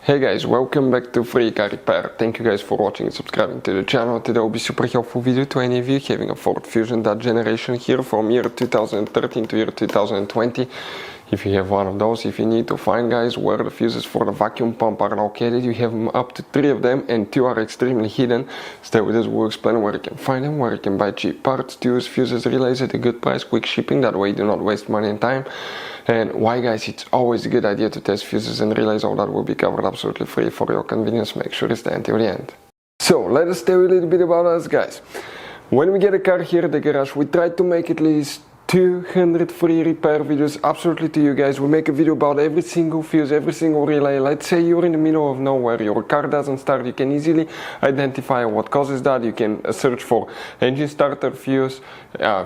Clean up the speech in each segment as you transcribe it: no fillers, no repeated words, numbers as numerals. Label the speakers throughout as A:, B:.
A: Hey guys, welcome back to Free Car Repair. Thank you guys for watching and subscribing to the channel. Today will be super helpful video to any of you having a Ford Fusion, that generation here from year 2013 to year 2020. If you have one of those, if you need to find guys where the fuses for the vacuum pump are located, you have up to 3 of them and 2 are extremely hidden. Stay with us, we'll explain where you can find them, where you can buy cheap parts, tools, fuses, relays at a good price, quick shipping, that way you do not waste money and time. And why guys, it's always a good idea to test fuses and relays. All that will be covered absolutely free for your convenience. Make sure you stay until the end. So let us tell you a little bit about us guys. When we get a car here at the garage, we try to make at least 200 free repair videos absolutely to you guys. We make a video about every single fuse, every single relay. Let's say you're in the middle of nowhere, your car doesn't start, you can easily identify what causes that. You can search for engine starter fuse,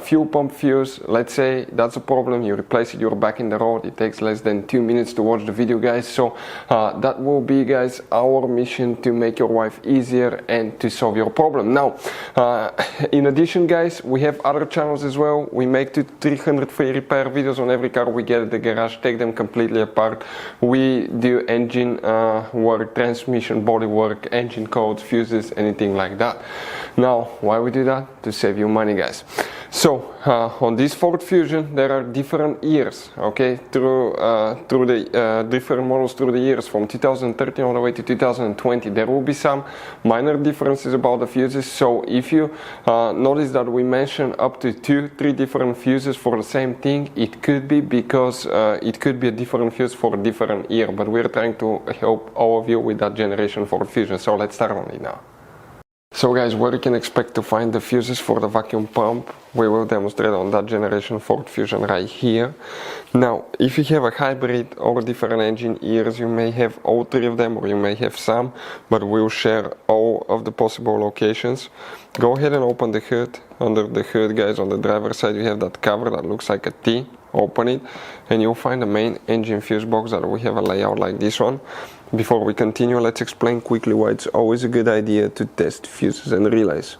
A: fuel pump fuse. Let's say that's a problem, you replace it, you're back in the road. It takes less than 2 minutes to watch the video guys. So that will be guys our mission, to make your life easier and to solve your problem. Now in addition guys, we have other channels as well. We make 300 free repair videos on every car we get at the garage, take them completely apart. We do engine work, transmission, body work, engine codes, fuses, anything like that. Now why we do that? To save you money guys. So on this Ford Fusion there are different years, okay, through the different models through the years from 2013 all the way to 2020. There will be some minor differences about the fuses. So if you notice that we mention up to 2-3 different fuses for the same thing, it could be because it could be a different fuse for a different year, but we're trying to help all of you with that generation Ford Fusion. So let's start on it now. So guys, where you can expect to find the fuses for the vacuum pump, we will demonstrate on that generation Ford Fusion right here. Now, if you have a hybrid or different engine years, you may have all 3 of them or you may have some, but we'll share all of the possible locations. Go ahead and open the hood. Under the hood guys, on the driver's side, you have that cover that looks like a T. Open it and you'll find the main engine fuse box that we have a layout like this one. Before we continue, let's explain quickly why it's always a good idea to test fuses and relays.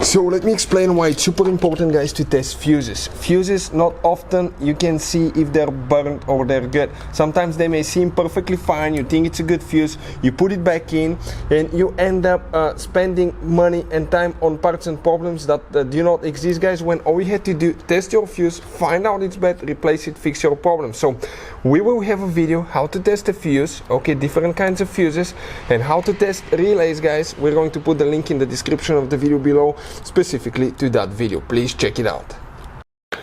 A: So let me explain why it's super important guys to test fuses. Fuses, not often you can see if they're burnt or they're good. Sometimes they may seem perfectly fine, you think it's a good fuse, you put it back in and you end up spending money and time on parts and problems that do not exist guys, when all you had to do, test your fuse, find out it's bad, replace it, fix your problem. So we will have a video how to test a fuse, okay, different kinds of fuses, and how to test relays guys. We're going to put the link in the description of the video below specifically to that video. Please check it out.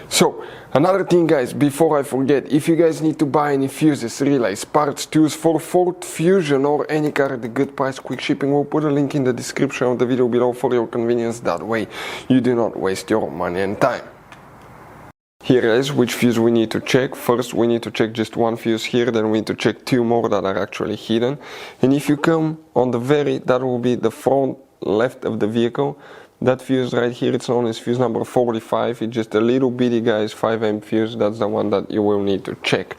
A: So another thing guys, before I forget, if you guys need to buy any fuses, relays, parts, tools for Ford Fusion or any car at a good price, quick shipping, we'll put a link in the description of the video below for your convenience. That way you do not waste your money and time. Here is which fuse we need to check. First we need to check just one fuse here, then we need to check 2 more that are actually hidden. And if you come on the that will be the front left of the vehicle, that fuse right here, it's known as fuse number 45. It's just a little bitty guys 5 amp fuse. That's the one that you will need to check.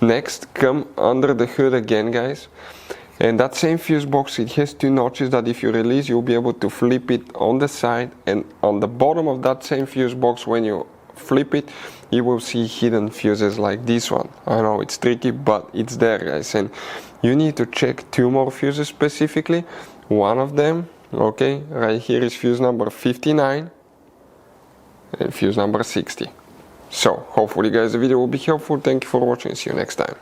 A: Next, come under the hood again guys, and that same fuse box, it has 2 notches that if you release you'll be able to flip it on the side, and on the bottom of that same fuse box, when you flip it, you will see hidden fuses like this one. I know it's tricky, but it's there guys, and you need to check 2 more fuses specifically. One of them, okay, right here is fuse number 59 and fuse number 60. So hopefully guys the video will be helpful. Thank you for watching, see you next time.